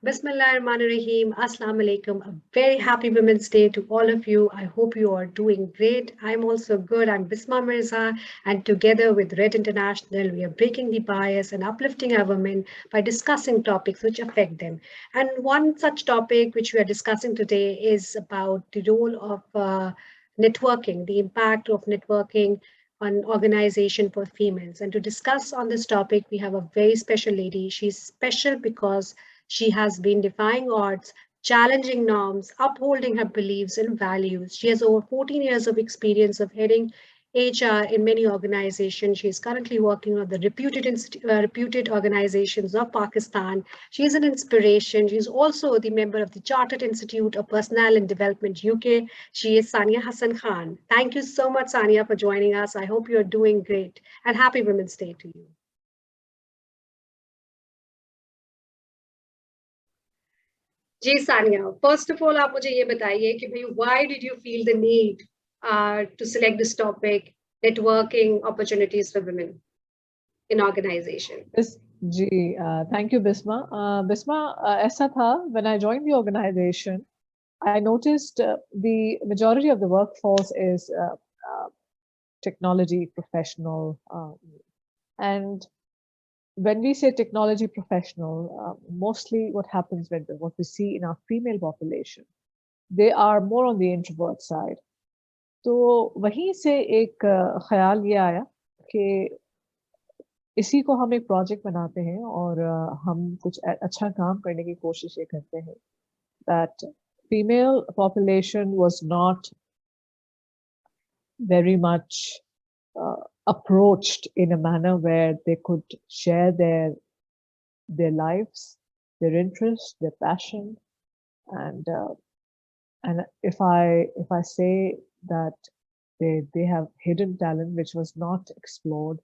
Bismillahirrahmanirrahim. Assalamu alaikum. A very happy Women's Day to all of you. I hope you are doing great. I'm also good. I'm Bismah Mirza, and together with R.E.D International, we are breaking the bias and uplifting our women by discussing topics which affect them. And one such topic which we are discussing today is about the role of networking, the impact of networking on organization for females. And to discuss on this topic, we have a very special lady. She's special because she has been defying odds, challenging norms, upholding her beliefs and values. She has over 14 years of experience of heading HR in many organizations. She is currently working on the reputed organizations of Pakistan. She is an inspiration. She is also the member of the Chartered Institute of Personnel and Development UK. She is Sania Hasan Khan. Thank you so much, Sania, for joining us. I hope you're doing great, and happy Women's Day to you. Ji Sania, first of all आप मुझे ये बताइए कि भाई why did you feel the need to select this topic, networking opportunities for women in organization? Thank you, Bismah. ऐसा था, when I joined the organization, I noticed the majority of the workforce is technology professional, and when we say technology professional, mostly what happens when what we see in our female population, they are more on the introvert side. तो वहीं से एक ख्याल ये आया कि इसी को हम एक प्रोजेक्ट बनाते हैं और हम कुछ अच्छा काम करने की कोशिश ये करते हैं that female population was not very much approached in a manner where they could share their lives, their interests, their passion, and if I say that they have hidden talent which was not explored,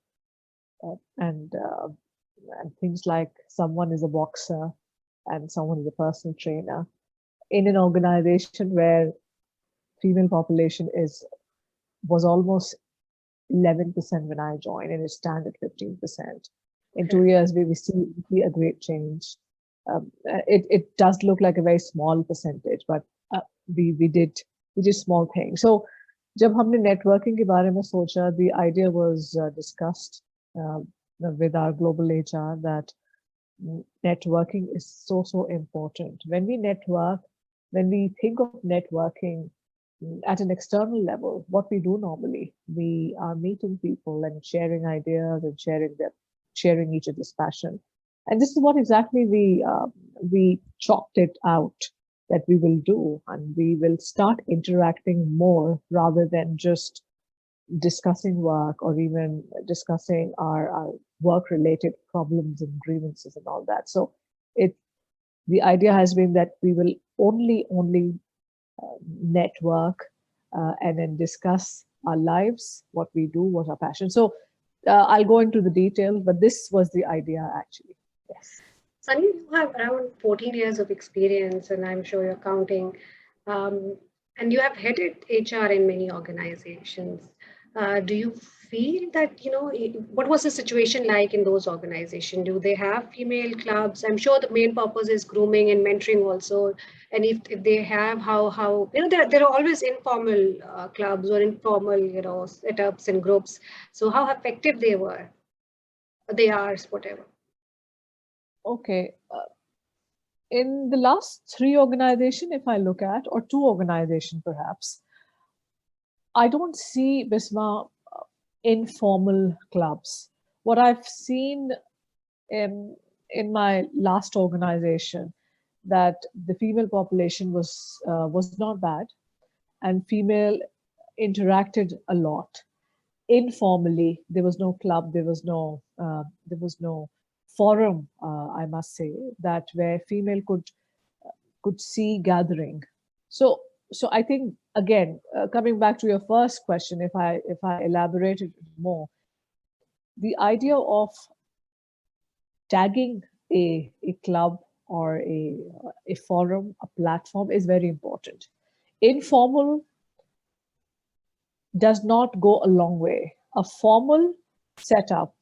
and things like someone is a boxer and someone is a personal trainer in an organization where female population was almost 11% when I joined, and it stands at 15%. In 2 years, we see a great change. It does look like a very small percentage, but we did small things. So, जब हमने networking के बारे में सोचा, the idea was discussed with our global HR that networking is so important. When we network, when we think of networking at an external level, what we do normally, we are meeting people and sharing ideas and sharing each other's passion. And this is what exactly we chalked it out that we will do, and we will start interacting more rather than just discussing work or even discussing our work-related problems and grievances and all that. So the idea has been that we will only network and then discuss our lives, what we do, what our passion. So I'll go into the details, but this was the idea actually. Yes. Sunny, you have around 14 years of experience, and I'm sure you're counting, and you have headed HR in many organizations. Do you feel that, what was the situation like in those organizations? Do they have female clubs? I'm sure the main purpose is grooming and mentoring also. And if they have, how there are always informal clubs or informal, setups and groups. So how effective they are, whatever. Okay. In the last 3 organizations, if I look at, or 2 organizations perhaps, I don't see, Bismah, informal clubs. What I've seen in my last organization, that the female population was not bad, and female interacted a lot. Informally, there was no club, there was no forum, I must say, that where female could see gathering. So I think, again, coming back to your first question, if I elaborated more, the idea of tagging a club or a forum, a platform is very important. Informal does not go a long way. A formal setup,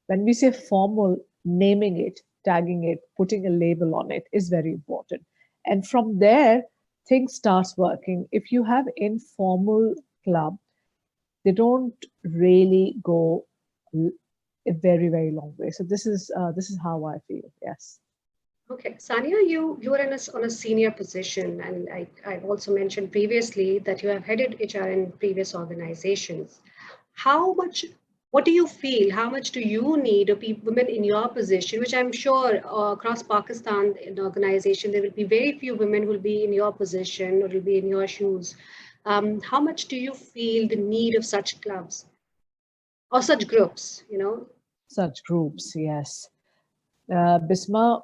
when we say formal, naming it, tagging it, putting a label on it is very important. And from there, things starts working. If you have informal club, they don't really go a very, very long way. So this is how I feel. Yes. Okay, Sania, you are on a senior position, and I've also mentioned previously that you have headed HR in previous organizations. How much, what do you feel? How much do you need of women in your position, which I'm sure across Pakistan in organization, there will be very few women who will be in your position or will be in your shoes. How much do you feel the need of such clubs or such groups, you know? Such groups, yes. Bismah,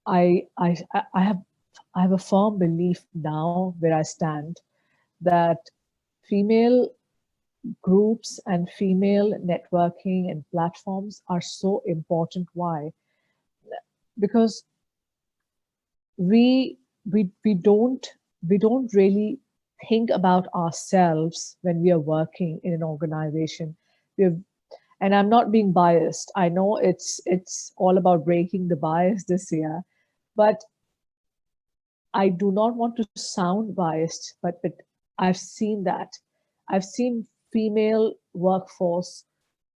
I have a firm belief now where I stand that female groups and female networking and platforms are so important. Why? Because we don't really think about ourselves when we are working in an organization. And I'm not being biased. I know it's all about breaking the bias this year, but I do not want to sound biased, but I've seen that. I've seen female workforce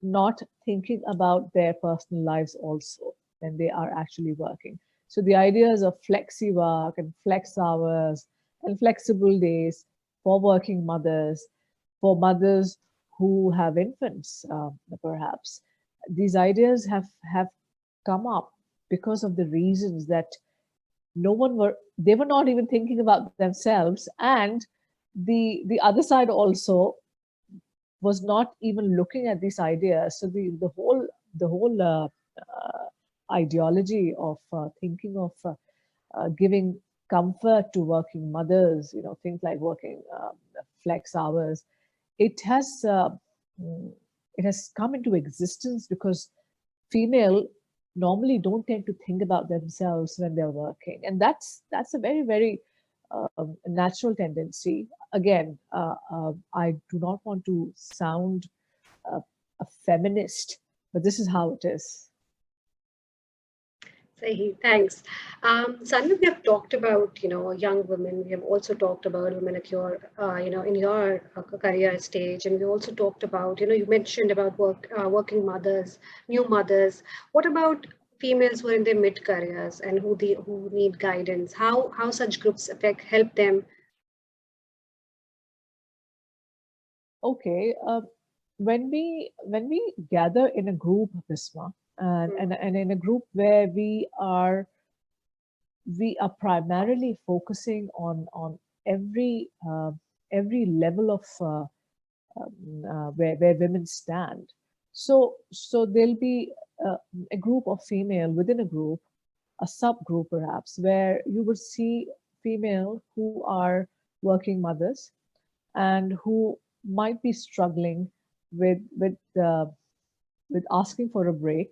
not thinking about their personal lives also when they are actually working. So the ideas of flexi work and flex hours and flexible days for working mothers, for mothers who have infants, perhaps, these ideas have come up because of the reasons that they were not even thinking about themselves, and the other side also was not even looking at these ideas. So the whole ideology of thinking of giving comfort to working mothers, things like working flex hours, it has uh, mm, it has come into existence because female normally don't tend to think about themselves when they're working, and that's a very, very natural tendency. Again, I do not want to sound uh, a feminist, but this is how it is. Sahi, thanks. Sanya, we have talked about, young women. We have also talked about women at your, in your career stage. And we also talked about, you mentioned about working mothers, new mothers. What about females who are in their mid-careers and who need guidance? How such groups help them? Okay, when we gather in a group, Bisma, and in a group where we are primarily focusing on every every level of where women stand. So there'll be a group of female within a group, a subgroup perhaps, where you would see female who are working mothers and who might be struggling with with asking for a break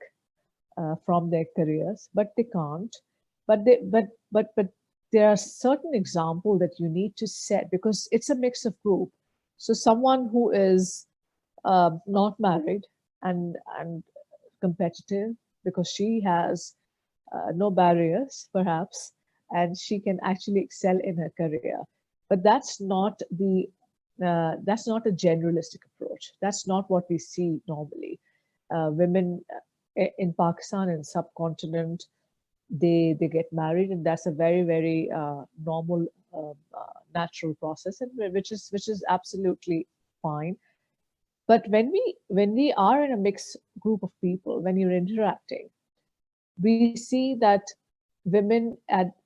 from their careers, but they can't. But there are certain examples that you need to set because it's a mix of group. So someone who is not married and competitive because she has no barriers, perhaps, and she can actually excel in her career. But that's not a generalistic approach. That's not what we see normally. Women in Pakistan and subcontinent, they get married, and that's a very, very normal, natural process, and which is absolutely fine. But when we are in a mixed group of people, when you're interacting, we see that women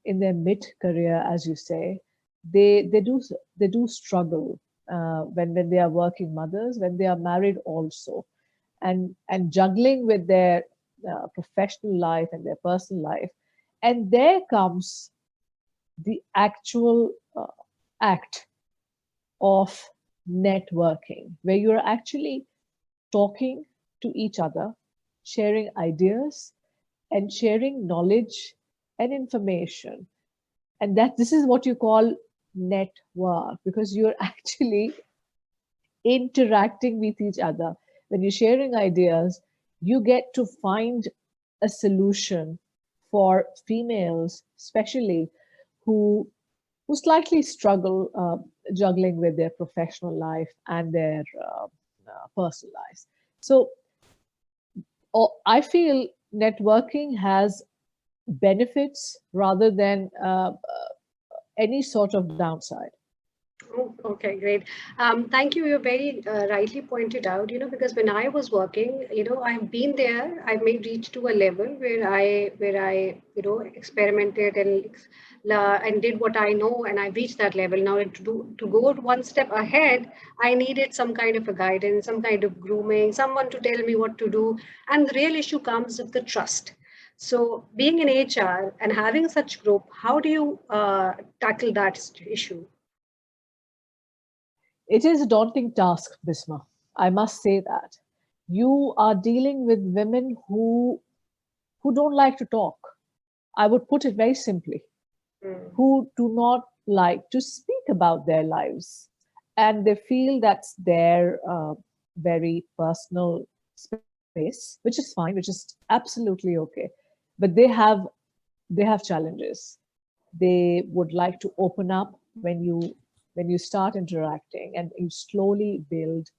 in their mid career, as you say, they do struggle when they are working mothers, when they are married also, and juggling with their professional life and their personal life. And there comes the actual act of networking, where you're actually talking to each other, sharing ideas and sharing knowledge and information. And that this is what you call network, because you're actually interacting with each other. When you're sharing ideas, you get to find a solution for females, especially who slightly struggle juggling with their professional life and their personal lives. So I feel networking has benefits rather than any sort of downside. Oh, okay, great. Thank you. You very rightly pointed out, because when I was working, I've been there. I may reach to a level where I experimented and did what I know, and I reached that level. Now to go one step ahead, I needed some kind of a guidance, some kind of grooming, someone to tell me what to do. And the real issue comes with the trust. So being in HR and having such group, how do you tackle that issue? It is a daunting task, Bismah. I must say that. You are dealing with women who don't like to talk. I would put it very simply, who do not like to speak about their lives. And they feel that's their very personal space, which is fine, which is absolutely okay. But they have challenges. They would like to open up when you start interacting and you slowly build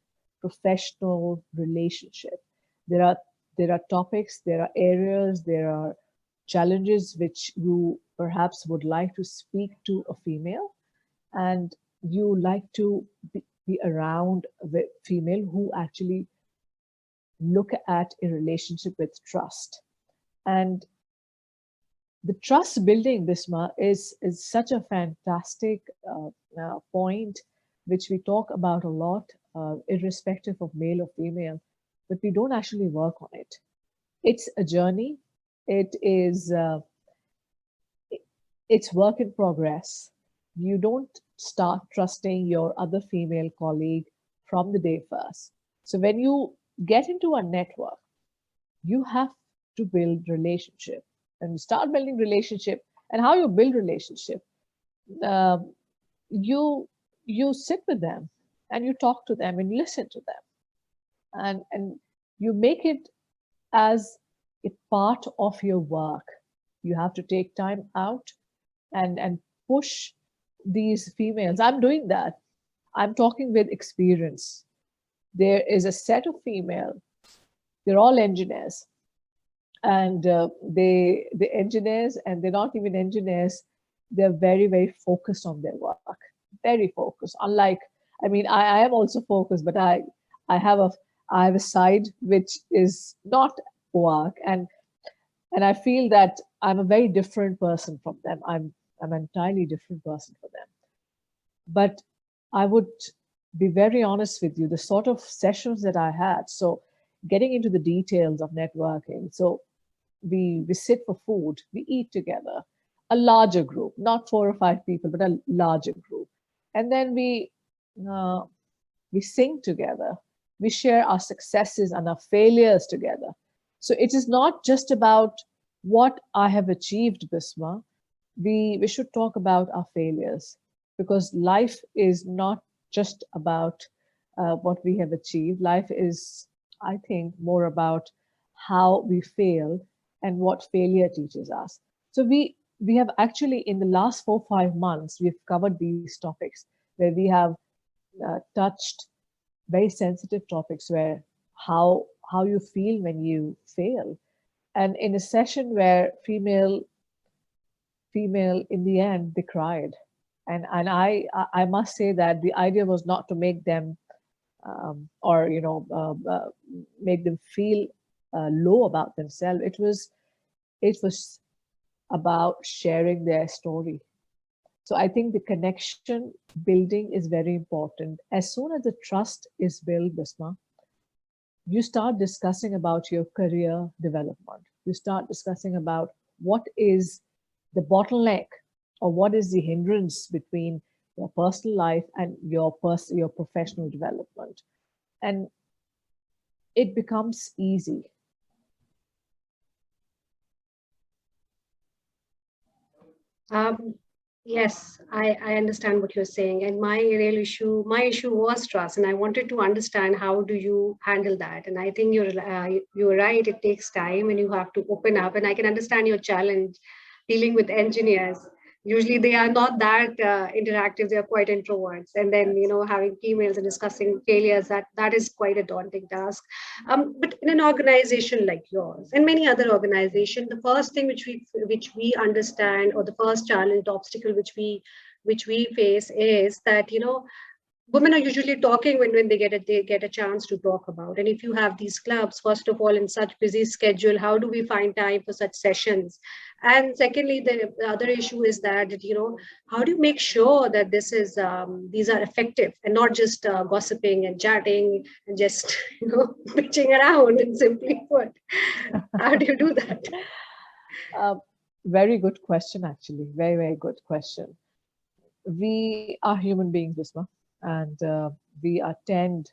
professional relationship. There are topics, there are areas, there are challenges which you perhaps would like to speak to a female, and you like to be around the female who actually look at a relationship with trust. And the trust building, Bisma, is such a fantastic point which we talk about a lot, irrespective of male or female, but we don't actually work on it. It's a journey. It's work in progress. You don't start trusting your other female colleague from the day first. So when you get into a network, you have to build relationship, and you start building relationship. And how you build relationship, um, you sit with them and you talk to them and listen to them, and you make it as a part of your work. You have to take time out and push these females. I'm doing that. I'm talking with experience. There is a set of female, they're all engineers, and the engineers, and they're not even engineers, they're very, very focused on their work, very focused. Unlike, I mean, I am also focused, but I have a I have a side which is not work, and I feel that I'm a very different person from them. I'm an entirely different person for them. But I would be very honest with you, the sort of sessions that I had, so getting into the details of networking. So we sit for food, we eat together, a larger group, not 4 or 5 people, but a larger group. And then uh, we sing together, we share our successes and our failures together. So it is not just about what I have achieved, Bisma. We should talk about our failures, because life is not just about what we have achieved. Life is, I think, more about how we fail and what failure teaches us. So we have actually, in the last 4 5 months, we've covered these topics where we have touched very sensitive topics, where how you feel when you fail. And in a session where female in the end, they cried. And I must say that the idea was not to make them or make them feel low about themselves. It was about sharing their story. So I think the connection building is very important. As soon as the trust is built, Bisma, you start discussing about your career development. You start discussing about what is the bottleneck, or what is the hindrance between your personal life and your professional development. And it becomes easy. Um, Yes, I understand what you're saying. And my issue was trust. And I wanted to understand how do you handle that? And I think you're right. It takes time and you have to open up. And I can understand your challenge dealing with engineers. Usually they are not that interactive. They are quite introverts. And then, Yes. having emails and discussing failures, that is quite a daunting task. But in an organization like yours and many other organizations, the first thing which we understand, or the first challenge, the obstacle which we face is that women are usually talking when they get a chance to talk about. And if you have these clubs, first of all, in such busy schedule, how do we find time for such sessions? And secondly, the other issue is that how do you make sure that these are effective and not just gossiping and chatting and just bitching around, and simply put, how do you do that? Very good question, actually. Very, very good question. We are human beings, Bisma, and we are tend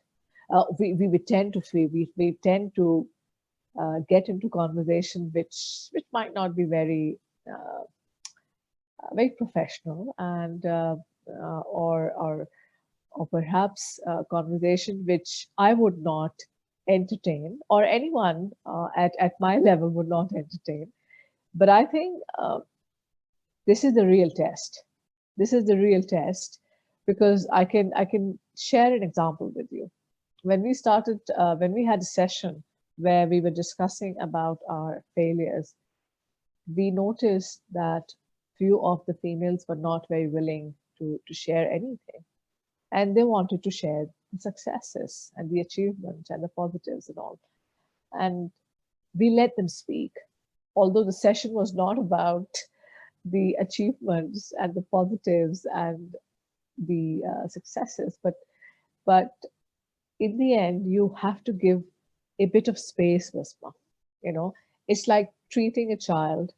we tend to feel we tend to get into conversation which might not be very professional, and or perhaps a conversation which I would not entertain, or anyone at my level would not entertain. But I think this is the real test. This is the real test, because I can share an example with you. When we had a session where we were discussing about our failures, we noticed that few of the females were not very willing to share anything, and they wanted to share the successes and the achievements and the positives and all. And we let them speak, although the session was not about the achievements and the positives and the successes, but in the end, you have to give a bit of space, Visma. It's like treating a child,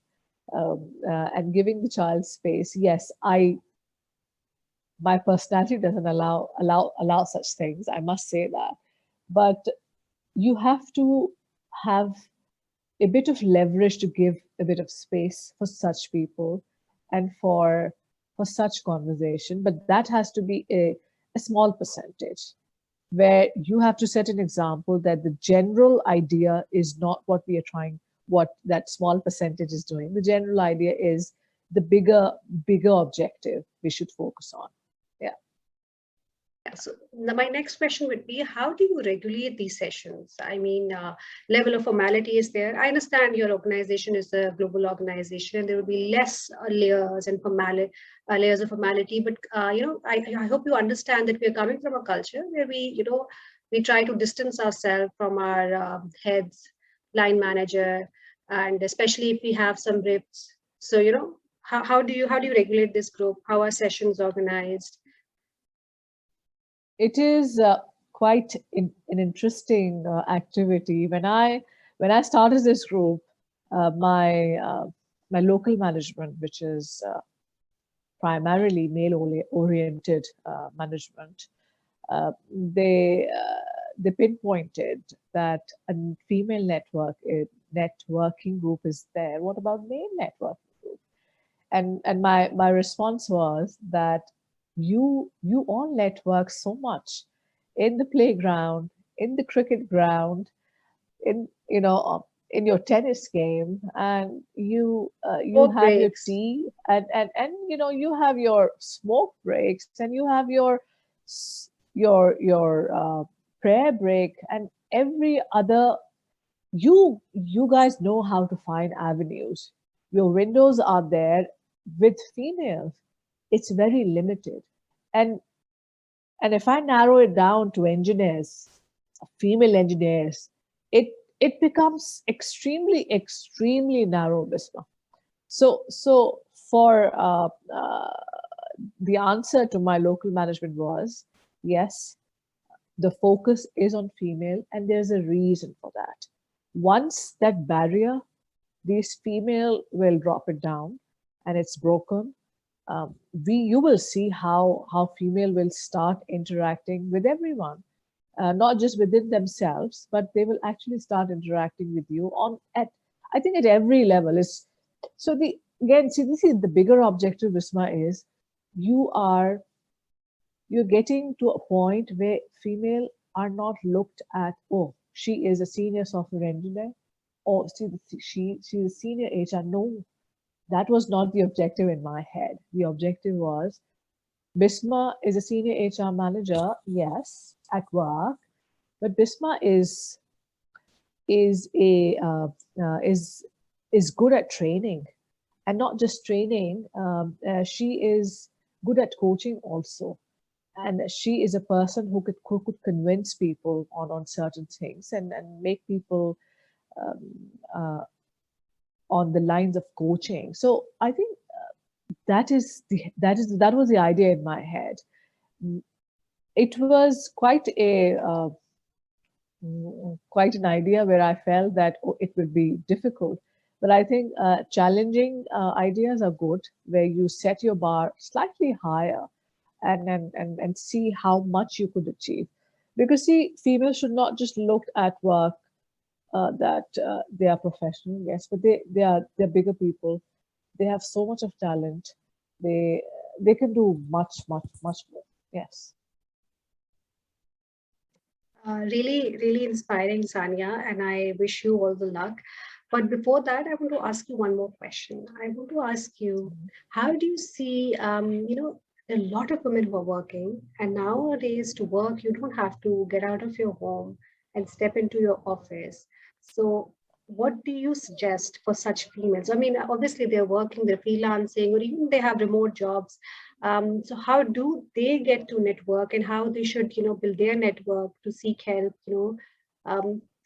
and giving the child space. Yes, my personality doesn't allow such things. I must say that, but you have to have a bit of leverage to give a bit of space for such people and for such conversation. But that has to be a small percentage, where you have to set an example that the general idea is not what we are trying, what that small percentage is doing. The general idea is the bigger objective we should focus on. Yeah. So my next question would be, how do you regulate these sessions? I mean, level of formality is there. I understand your organization is a global organization and there will be less layers and layers of formality. But, I hope you understand that we are coming from a culture where we try to distance ourselves from our heads, line manager, and especially if we have some rips. So, how do you regulate this group? How are sessions organized? It is quite an interesting activity. When I started this group, my local management, which is primarily male-oriented management, they pinpointed that a female networking group is there. What about male networking group? And my response was that you all network so much in the playground, in the cricket ground, in your tennis game, and you Smoke have your breaks. tea, and you have your smoke breaks, and you have your prayer break, and every other. You guys know how to find avenues. Your windows are there. With females, it's very limited. And and if I narrow it down to engineers, female engineers, it it becomes extremely narrow, Bisma. So for the answer to my local management was yes, the focus is on female, and there's a reason for that. Once that barrier, these female will drop it down, and it's broken. You will see how female will start interacting with everyone, not just within themselves, but they will actually start interacting with you on at I think at every level. Is so again, see, this is the bigger objective, Bismah, is you're getting to a point where female are not looked at, oh, she is a senior software engineer, or she's a senior HR. No, that was not the objective in my head. The objective was Bismah is a senior HR manager, yes, at work, but Bismah is a is good at training, and not just training. She is good at coaching also, and she is a person who could convince people on certain things and make people um, uh, on the lines of coaching. So I think that was the idea in my head. It was quite an idea where I felt that it would be difficult. But I think challenging ideas are good, where you set your bar slightly higher and see how much you could achieve. Because see, females should not just look at work that they are professional, yes, but they're bigger people. They have so much of talent. They they can do much more. Yes. Really, really inspiring, Sania, and I wish you all the luck. But before that, I want to ask you one more question. I want to ask you, how do you see, a lot of women who are working, and nowadays to work, you don't have to get out of your home and step into your office. So, what do you suggest for such females? I mean, obviously they're working, they're freelancing, or even they have remote jobs. So how do they get to network, and how they should, build their network to seek help,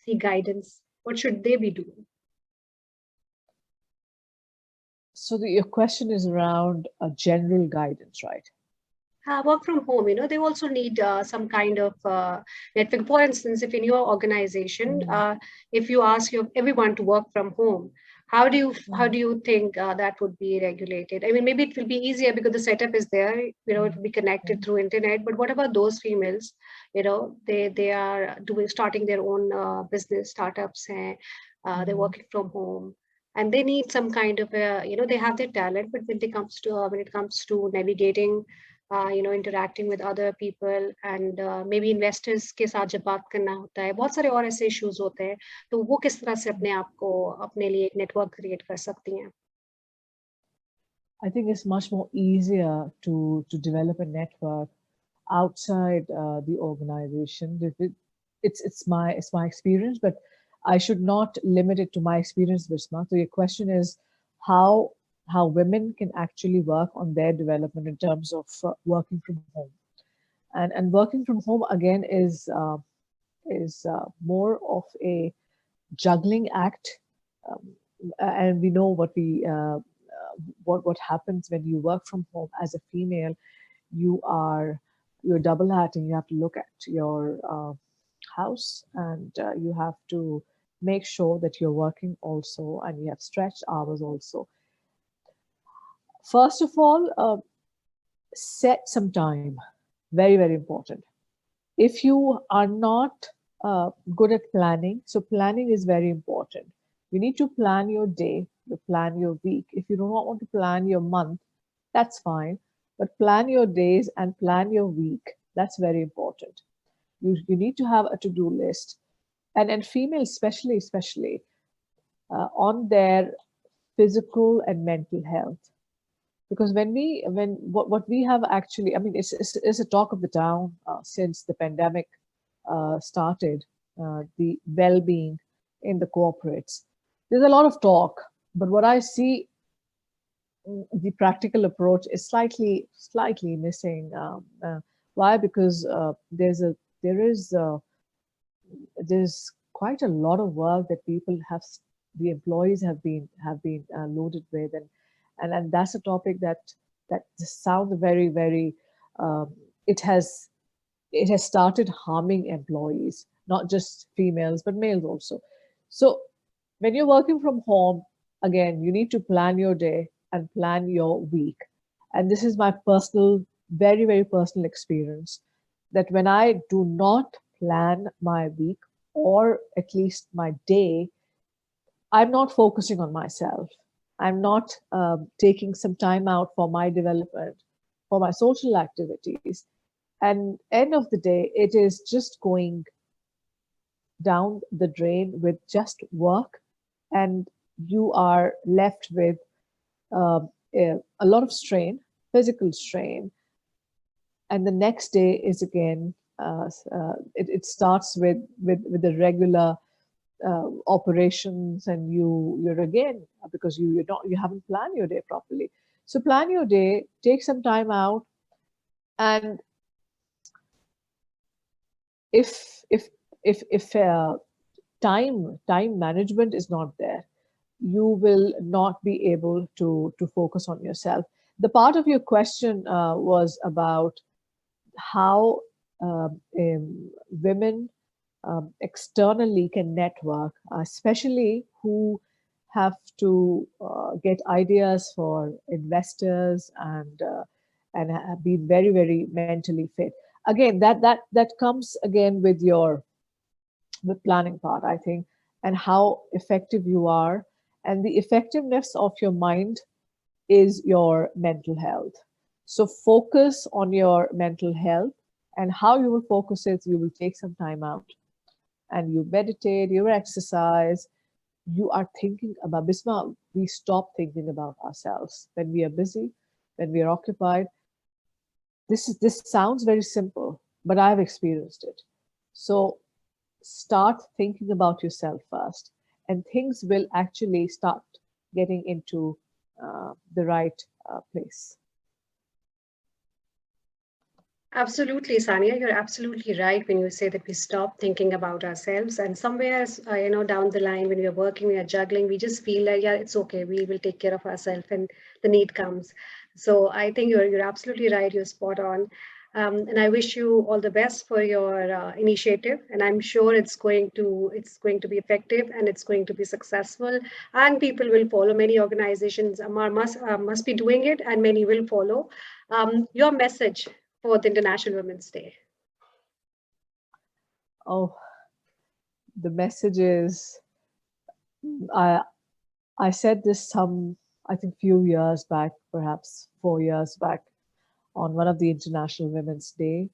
seek guidance? What should they be doing? So your question is around a general guidance, right? Work from home, they also need some kind of network. For instance, if in your organization, if you ask everyone to work from home, how do you think that would be regulated? I mean, maybe it will be easier because the setup is there, it will be connected through internet. But what about those females? They are starting their own business startups, and they're working from home, and they need some kind of they have their talent, but when it comes to navigating, interacting with other people, and maybe investors के साथ जब बात करना होता है, बहुत सारे और ऐसे issues होते हैं, तो वो किस तरह से अपने आप को अपने लिए एक network create कर सकती हैं? I think it's much more easier to develop a network outside the organization. It's my experience, but I should not limit it to my experience, Bismah. So your question is how women can actually work on their development in terms of working from home, and working from home again is more of a juggling act, um, and we know what happens when you work from home as a female. You're double hatting. You have to look at your house, and you have to make sure that you're working also, and you have stretched hours also. First of all, set some time. Very, very important. If you are not good at planning, so planning is very important. You need to plan your day, you plan your week. If you do not want to plan your month, that's fine. But plan your days and plan your week. That's very important. You need to have a to-do list. And females especially on their physical and mental health. Because what we have actually, I mean, it's a talk of the town since the pandemic started, the well-being in the corporates. There's a lot of talk, but what I see, the practical approach is slightly missing. Why? Because there's quite a lot of work that the employees have been loaded with, and that's a topic that just sounds very. Um, it has started harming employees, not just females but males also. So when you're working from home, again, you need to plan your day and plan your week. And this is my personal, very personal experience, that when I do not plan my week, or at least my day, I'm not focusing on myself. I'm not taking some time out for my development, for my social activities. And end of the day, it is just going down the drain with just work, and you are left with a lot of strain, physical strain. And the next day is again, it starts with the regular operations, and you're again, because you haven't planned your day properly. So plan your day, take some time out, and if time management is not there, you will not be able to focus on yourself. The part of your question was about how women externally can network, especially who have to get ideas for investors and be very, very mentally fit. Again, that comes again with the planning part, I think, and how effective you are, and the effectiveness of your mind is your mental health. So focus on your mental health, and how you will focus is you will take some time out and you meditate, you exercise, you are thinking about Bismah. We stop thinking about ourselves when we are busy, when we are occupied. This sounds very simple, but I've experienced it. So start thinking about yourself first, and things will actually start getting into the right place. Absolutely, Sania, you're absolutely right when you say that we stop thinking about ourselves, and somewhere, down the line when we are working, we are juggling, we just feel like, yeah, it's okay, we will take care of ourselves, and the need comes. So I think you're absolutely right. You're spot on. And I wish you all the best for your initiative, and I'm sure it's going to be effective, and it's going to be successful, and people will follow. Many organizations must be doing it, and many will follow. Your message for the International Women's Day. Oh, the message is, I said this I think few years back, perhaps 4 years back, on one of the International Women's Day.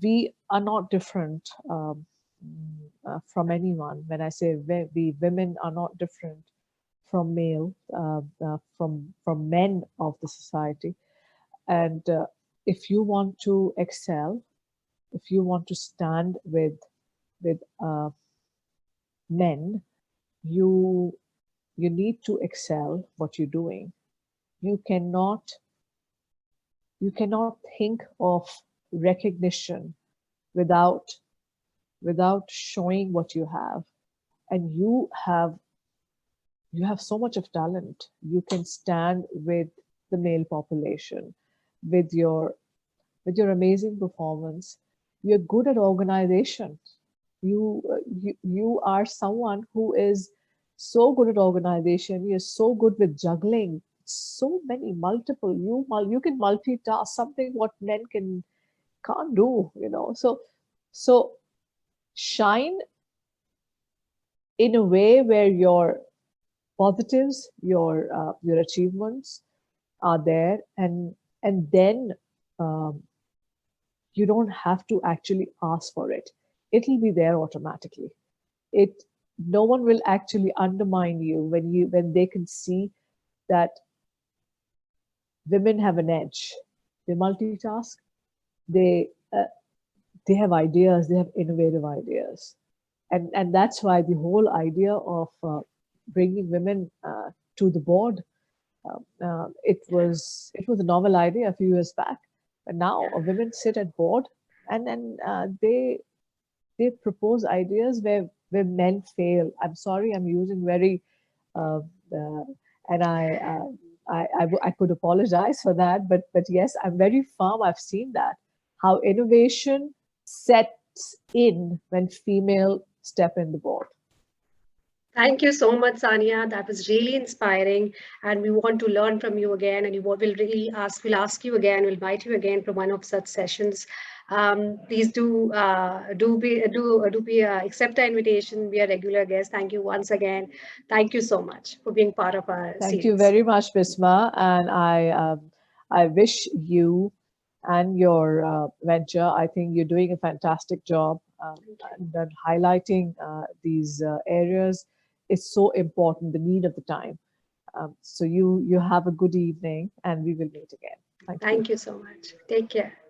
We are not different from anyone. When I say we women are not different from male, from men of the society. And if you want to excel, if you want to stand with men, you need to excel what you're doing. You cannot think of recognition without showing what you have. And you have so much of talent. You can stand with the male population with your amazing performance. You're good at organization. You are someone who is so good at organization. You're so good with juggling so many multiple. You can multitask, something what men can't do. So shine in a way where your positives, your achievements are there, and then you don't have to actually ask for it. It'll be there automatically. No one will actually undermine you when they can see that women have an edge. They multitask. They have ideas. They have innovative ideas, and that's why the whole idea of bringing women to the board, it was a novel idea a few years back, but now women sit at board, and then they propose ideas where men fail. I'm sorry, I'm using very and I could apologize for that, but yes, I'm very firm. I've seen that how innovation sets in when female step in the board. Thank you so much, Sania. That was really inspiring, and we want to learn from you again. And we'll ask you again. We'll invite you again for one of such sessions. Please do accept our invitation, be a regular guest. Thank you once again. Thank you so much for being part of our Thank you series. very much, Bismah, and I wish you and your venture. I think you're doing a fantastic job, and then highlighting these areas is so important. The need of the time. So you have a good evening, and we will meet again. Thank you. Thank you so much. Take care.